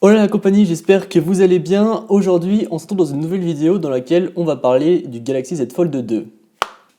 Hola la compagnie, j'espère que vous allez bien. Aujourd'hui, on se retrouve dans une nouvelle vidéo dans laquelle on va parler du Galaxy Z Fold 2.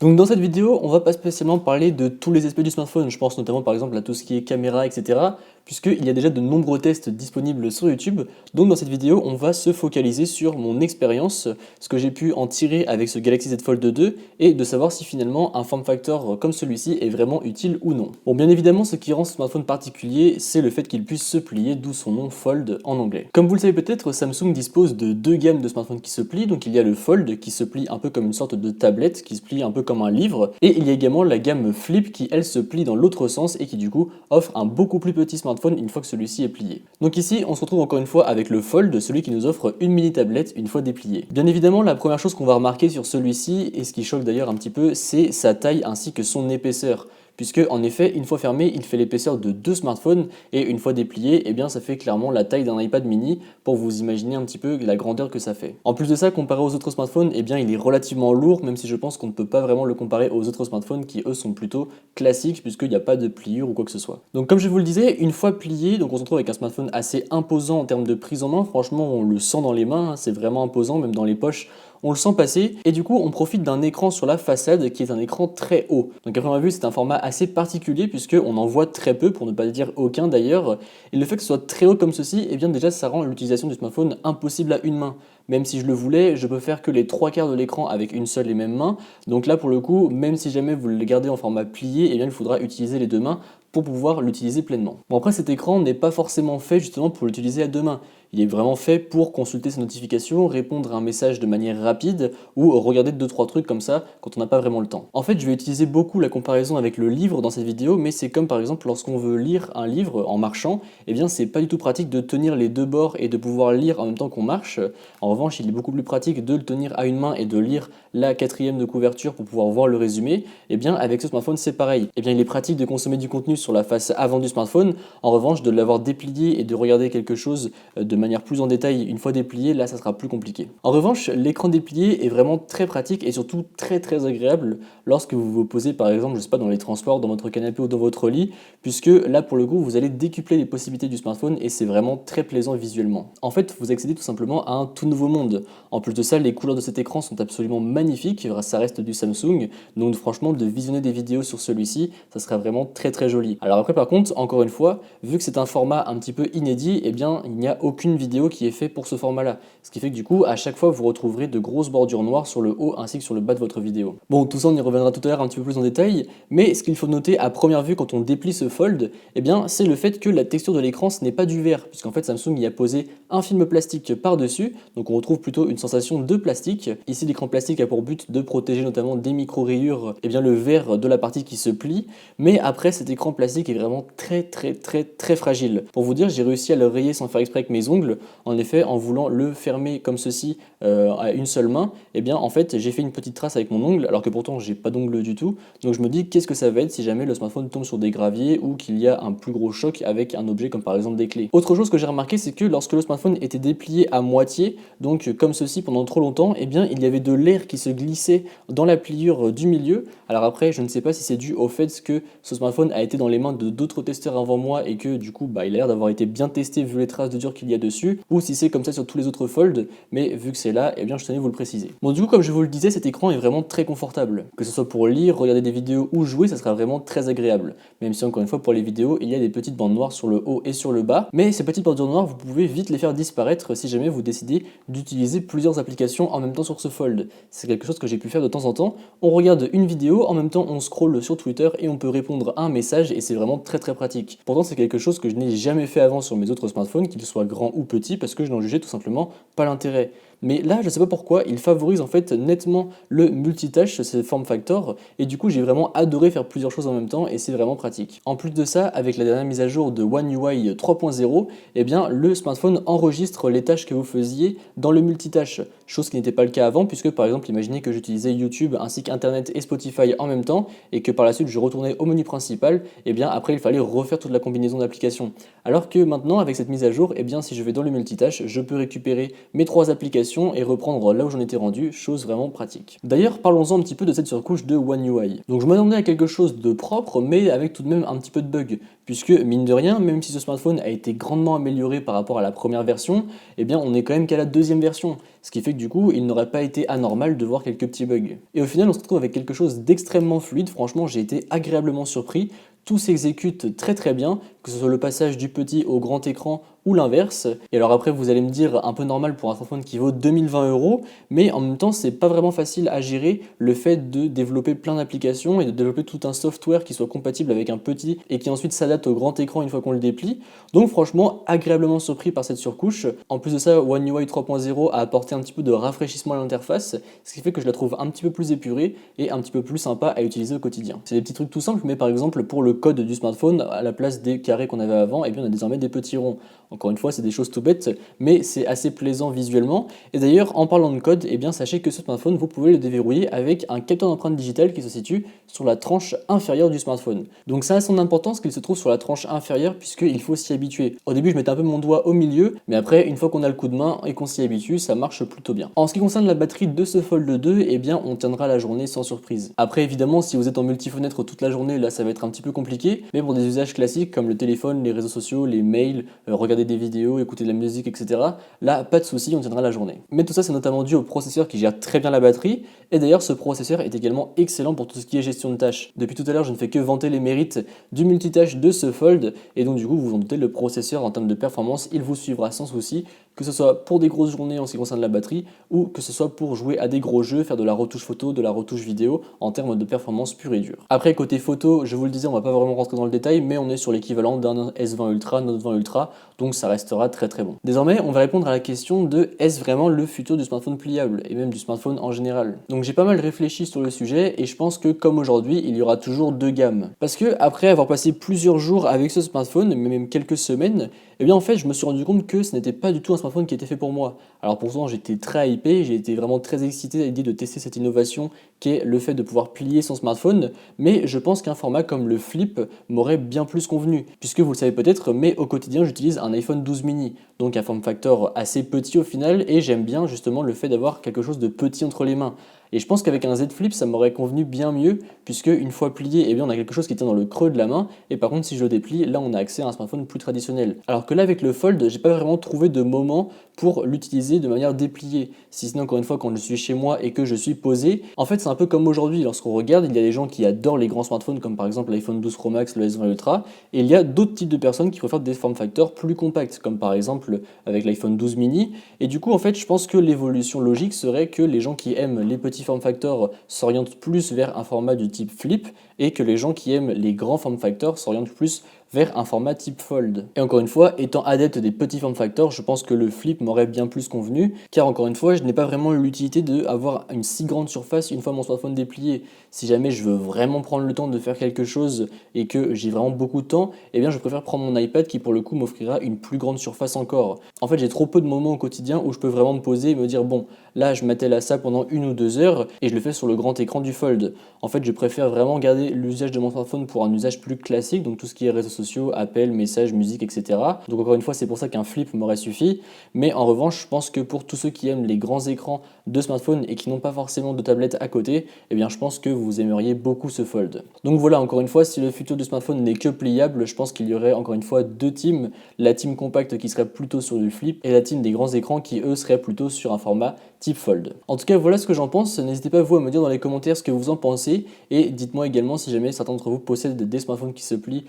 Donc dans cette vidéo, on va pas spécialement parler de tous les aspects du smartphone, je pense notamment par exemple à tout ce qui est caméra, etc. Puisqu'il y a déjà de nombreux tests disponibles sur YouTube. Donc dans cette vidéo, on va se focaliser sur mon expérience, ce que j'ai pu en tirer avec ce Galaxy Z Fold 2 et de savoir si finalement un form factor comme celui-ci est vraiment utile ou non. Bon, bien évidemment, ce qui rend ce smartphone particulier, c'est le fait qu'il puisse se plier, d'où son nom Fold en anglais. Comme vous le savez peut-être, Samsung dispose de deux gammes de smartphones qui se plient. Donc il y a le Fold qui se plie un peu comme une sorte de tablette, qui se plie un peu comme un livre, et il y a également la gamme Flip qui elle se plie dans l'autre sens et qui du coup offre un beaucoup plus petit smartphone une fois que celui-ci est plié. Donc ici on se retrouve encore une fois avec le Fold, celui qui nous offre une mini tablette une fois dépliée. Bien évidemment la première chose qu'on va remarquer sur celui-ci, et ce qui choque d'ailleurs un petit peu, c'est sa taille ainsi que son épaisseur. Puisque en effet, une fois fermé, il fait l'épaisseur de deux smartphones et une fois déplié, eh bien ça fait clairement la taille d'un iPad mini pour vous imaginer un petit peu la grandeur que ça fait. En plus de ça, comparé aux autres smartphones, eh bien il est relativement lourd, même si je pense qu'on ne peut pas vraiment le comparer aux autres smartphones qui eux sont plutôt classiques puisqu'il n'y a pas de pliure ou quoi que ce soit. Donc comme je vous le disais, une fois plié, donc on se retrouve avec un smartphone assez imposant en termes de prise en main. Franchement, on le sent dans les mains, hein, c'est vraiment imposant, même dans les poches. On le sent passer et du coup on profite d'un écran sur la façade qui est un écran très haut. Donc à première vue c'est un format assez particulier puisqu'on en voit très peu, pour ne pas dire aucun d'ailleurs, et le fait que ce soit très haut comme ceci, eh bien déjà ça rend l'utilisation du smartphone impossible à une main. Même si je le voulais, je peux faire que les trois quarts de l'écran avec une seule et même main. Donc là pour le coup, même si jamais vous le gardez en format plié, eh bien il faudra utiliser les deux mains pour pouvoir l'utiliser pleinement. Bon après cet écran n'est pas forcément fait justement pour l'utiliser à deux mains. Il est vraiment fait pour consulter ses notifications, répondre à un message de manière rapide ou regarder 2-3 trucs comme ça quand on n'a pas vraiment le temps. En fait, je vais utiliser beaucoup la comparaison avec le livre dans cette vidéo, mais c'est comme par exemple lorsqu'on veut lire un livre en marchant, eh bien c'est pas du tout pratique de tenir les deux bords et de pouvoir lire en même temps qu'on marche. En revanche, il est beaucoup plus pratique de le tenir à une main et de lire la quatrième de couverture pour pouvoir voir le résumé. Eh bien avec ce smartphone c'est pareil. Eh bien il est pratique de consommer du contenu sur la face avant du smartphone. En revanche, de l'avoir déplié et de regarder quelque chose de manière plus en détail une fois déplié, là ça sera plus compliqué. En revanche, l'écran déplié est vraiment très pratique et surtout très agréable lorsque vous vous posez par exemple, je sais pas, dans les transports, dans votre canapé ou dans votre lit, puisque là pour le coup vous allez décupler les possibilités du smartphone et c'est vraiment très plaisant visuellement. En fait, vous accédez tout simplement à un tout nouveau monde. En plus de ça, les couleurs de cet écran sont absolument magnifiques, ça reste du Samsung, donc franchement de visionner des vidéos sur celui-ci, ça sera vraiment très joli. Alors après par contre, encore une fois, vu que c'est un format un petit peu inédit, eh bien il n'y a aucune vidéo qui est faite pour ce format-là. Ce qui fait que du coup, à chaque fois, vous retrouverez de grosses bordures noires sur le haut ainsi que sur le bas de votre vidéo. Bon, tout ça, on y reviendra tout à l'heure un petit peu plus en détail, mais ce qu'il faut noter à première vue quand on déplie ce fold, eh bien, c'est le fait que la texture de l'écran, ce n'est pas du verre, puisqu'en fait, Samsung y a posé un film plastique par-dessus, donc on retrouve plutôt une sensation de plastique. Ici, l'écran plastique a pour but de protéger notamment des micro-rayures, eh bien, le verre de la partie qui se plie, mais après, cet écran plastique est vraiment très fragile. Pour vous dire, j'ai réussi à le rayer sans faire exprès avec mes ongles. En effet, en voulant le fermer comme ceci à une seule main, eh bien en fait j'ai fait une petite trace avec mon ongle alors que pourtant j'ai pas d'ongle du tout. Donc je me dis qu'est-ce que ça va être si jamais le smartphone tombe sur des graviers ou qu'il y a un plus gros choc avec un objet comme par exemple des clés. Autre chose que j'ai remarqué, c'est que lorsque le smartphone était déplié à moitié, donc comme ceci pendant trop longtemps, eh bien il y avait de l'air qui se glissait dans la pliure du milieu. Alors après je ne sais pas si c'est dû au fait que ce smartphone a été dans les mains de d'autres testeurs avant moi et que du coup il a l'air d'avoir été bien testé vu les traces de dur qu'il y a dessus, ou si c'est comme ça sur tous les autres folds, mais vu que c'est là, eh bien je tenais à vous le préciser. Bon du coup comme je vous le disais, cet écran est vraiment très confortable. Que ce soit pour lire, regarder des vidéos ou jouer, ça sera vraiment très agréable. Même si encore une fois pour les vidéos, il y a des petites bandes noires sur le haut et sur le bas, mais ces petites bordures noires, vous pouvez vite les faire disparaître si jamais vous décidez d'utiliser plusieurs applications en même temps sur ce fold. C'est quelque chose que j'ai pu faire de temps en temps. On regarde une vidéo, en même temps on scrolle sur Twitter et on peut répondre à un message et c'est vraiment très pratique. Pourtant c'est quelque chose que je n'ai jamais fait avant sur mes autres smartphones, qu'ils soient grands ou petits, parce que je n'en jugeais tout simplement pas l'intérêt. Mais là, je sais pas pourquoi, il favorise en fait nettement le multitâche, ce form factor, et du coup j'ai vraiment adoré faire plusieurs choses en même temps et c'est vraiment pratique. En plus de ça, avec la dernière mise à jour de One UI 3.0, eh bien le smartphone enregistre les tâches que vous faisiez dans le multitâche, chose qui n'était pas le cas avant, puisque par exemple imaginez que j'utilisais YouTube ainsi qu'Internet et Spotify en même temps, et que par la suite je retournais au menu principal, eh bien après il fallait refaire toute la combinaison d'applications. Alors que maintenant avec cette mise à jour, eh bien si je vais dans le multitâche, je peux récupérer mes trois applications navigation et reprendre là où j'en étais rendu, chose vraiment pratique. D'ailleurs, parlons-en un petit peu de cette surcouche de One UI. Donc je m'attendais à quelque chose de propre, mais avec tout de même un petit peu de bug, puisque mine de rien, même si ce smartphone a été grandement amélioré par rapport à la première version, eh bien on est quand même qu'à la deuxième version, ce qui fait que du coup, il n'aurait pas été anormal de voir quelques petits bugs. Et au final, on se retrouve avec quelque chose d'extrêmement fluide, franchement j'ai été agréablement surpris, tout s'exécute très très bien, que ce soit le passage du petit au grand écran ou l'inverse. Et alors après vous allez me dire un peu normal pour un smartphone qui vaut 2020 €, mais en même temps c'est pas vraiment facile à gérer le fait de développer plein d'applications et de développer tout un software qui soit compatible avec un petit et qui ensuite s'adapte au grand écran une fois qu'on le déplie. Donc franchement agréablement surpris par cette surcouche. En plus de ça, One UI 3.0 a apporté un petit peu de rafraîchissement à l'interface, ce qui fait que je la trouve un petit peu plus épurée et un petit peu plus sympa à utiliser au quotidien. C'est des petits trucs tout simples, mais par exemple pour le code du smartphone, à la place des carrés qu'on avait avant, et bien on a désormais des petits ronds. Encore une fois, c'est des choses tout bêtes, mais c'est assez plaisant visuellement. Et d'ailleurs, en parlant de code, eh bien sachez que ce smartphone, vous pouvez le déverrouiller avec un capteur d'empreinte digitale qui se situe sur la tranche inférieure du smartphone. Donc ça a son importance qu'il se trouve sur la tranche inférieure puisqu'il faut s'y habituer. Au début, je mettais un peu mon doigt au milieu, mais après, une fois qu'on a le coup de main et qu'on s'y habitue, ça marche plutôt bien. En ce qui concerne la batterie de ce Fold 2, eh bien on tiendra la journée sans surprise. Après, évidemment, si vous êtes en multifenêtre toute la journée, là ça va être un petit peu compliqué, mais pour des usages classiques comme le téléphone, les réseaux sociaux, les mails, regarder des vidéos, écouter de la musique, etc. Là, pas de souci, on tiendra la journée. Mais tout ça, c'est notamment dû au processeur qui gère très bien la batterie, et d'ailleurs, ce processeur est également excellent pour tout ce qui est gestion de tâches. Depuis tout à l'heure, je ne fais que vanter les mérites du multitâche de ce Fold, et donc du coup, vous vous en doutez, le processeur en termes de performance, il vous suivra sans souci, que ce soit pour des grosses journées en ce qui concerne la batterie, ou que ce soit pour jouer à des gros jeux, faire de la retouche photo, de la retouche vidéo, en termes de performance pure et dure. Après, côté photo, je vous le disais, on va pas vraiment rentrer dans le détail, mais on est sur l'équivalent d'un S20 Ultra, Note 20 Ultra, donc ça restera très très bon. Désormais, on va répondre à la question de est-ce vraiment le futur du smartphone pliable, et même du smartphone en général. Donc j'ai pas mal réfléchi sur le sujet, et je pense que comme aujourd'hui, il y aura toujours deux gammes. Parce que après avoir passé plusieurs jours avec ce smartphone, mais même quelques semaines, eh bien en fait, je me suis rendu compte que ce n'était pas du tout un smartphone qui était fait pour moi. Alors pourtant, j'étais très hypé, j'ai été vraiment très excité à l'idée de tester cette innovation qu'est le fait de pouvoir plier son smartphone, mais je pense qu'un format comme le Flip m'aurait bien plus convenu, puisque vous le savez peut-être, mais au quotidien, j'utilise un iPhone 12 mini, donc un form factor assez petit au final, et j'aime bien justement le fait d'avoir quelque chose de petit entre les mains. Et je pense qu'avec un Z Flip, ça m'aurait convenu bien mieux, puisque une fois plié, eh bien, on a quelque chose qui tient dans le creux de la main, et par contre, si je le déplie, là, on a accès à un smartphone plus traditionnel. Alors que là, avec le Fold, j'ai pas vraiment trouvé de moment pour l'utiliser de manière dépliée, si ce n'est encore une fois quand je suis chez moi et que je suis posé. En fait, c'est un peu comme aujourd'hui, lorsqu'on regarde, il y a des gens qui adorent les grands smartphones, comme par exemple l'iPhone 12 Pro Max, le S20 Ultra, et il y a d'autres types de personnes qui préfèrent des form factors plus compacts, comme par exemple avec l'iPhone 12 mini, et du coup, en fait, je pense que l'évolution logique serait que les gens qui aiment les petits form factors s'orientent plus vers un format du type Flip, et que les gens qui aiment les grands form factors s'orientent plus vers un format type Fold. Et encore une fois, étant adepte des petits form factors, je pense que le Flip m'aurait bien plus convenu, car encore une fois, je n'ai pas vraiment l'utilité d'avoir une si grande surface une fois mon smartphone déplié. Si jamais je veux vraiment prendre le temps de faire quelque chose et que j'ai vraiment beaucoup de temps, eh bien je préfère prendre mon iPad qui pour le coup m'offrira une plus grande surface encore. En fait, j'ai trop peu de moments au quotidien où je peux vraiment me poser et me dire bon, là je m'attelle à ça pendant 1 ou 2 heures et je le fais sur le grand écran du Fold. En fait, je préfère vraiment garder l'usage de mon smartphone pour un usage plus classique, donc tout ce qui est réseaux sociaux, appels, messages, musique, etc. Donc encore une fois, c'est pour ça qu'un Flip m'aurait suffi. Mais en revanche, je pense que pour tous ceux qui aiment les grands écrans de smartphone et qui n'ont pas forcément de tablette à côté, eh bien je pense que vous aimeriez beaucoup ce Fold. Donc voilà, encore une fois, si le futur du smartphone n'est que pliable, je pense qu'il y aurait encore une fois deux teams. La team compacte qui serait plutôt sur du Flip et la team des grands écrans qui eux seraient plutôt sur un format type Fold. En tout cas, voilà ce que j'en pense. N'hésitez pas vous à me dire dans les commentaires ce que vous en pensez et dites-moi également si jamais certains d'entre vous possèdent des smartphones qui se plient,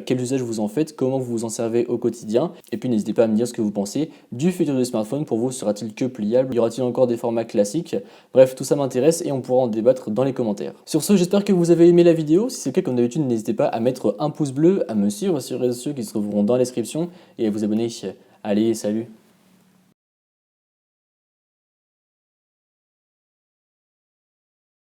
quel usage vous en faites, comment vous vous en servez au quotidien. Et puis n'hésitez pas à me dire ce que vous pensez du futur des smartphones. Pour vous, sera-t-il que pliable? Y aura-t-il encore des formats classiques? Bref, tout ça m'intéresse et on pourra en débattre dans les commentaires. Sur ce, j'espère que vous avez aimé la vidéo. Si c'est le cas, comme d'habitude, n'hésitez pas à mettre un pouce bleu, à me suivre sur les réseaux sociaux qui se trouveront dans la description et à vous abonner. Allez, salut!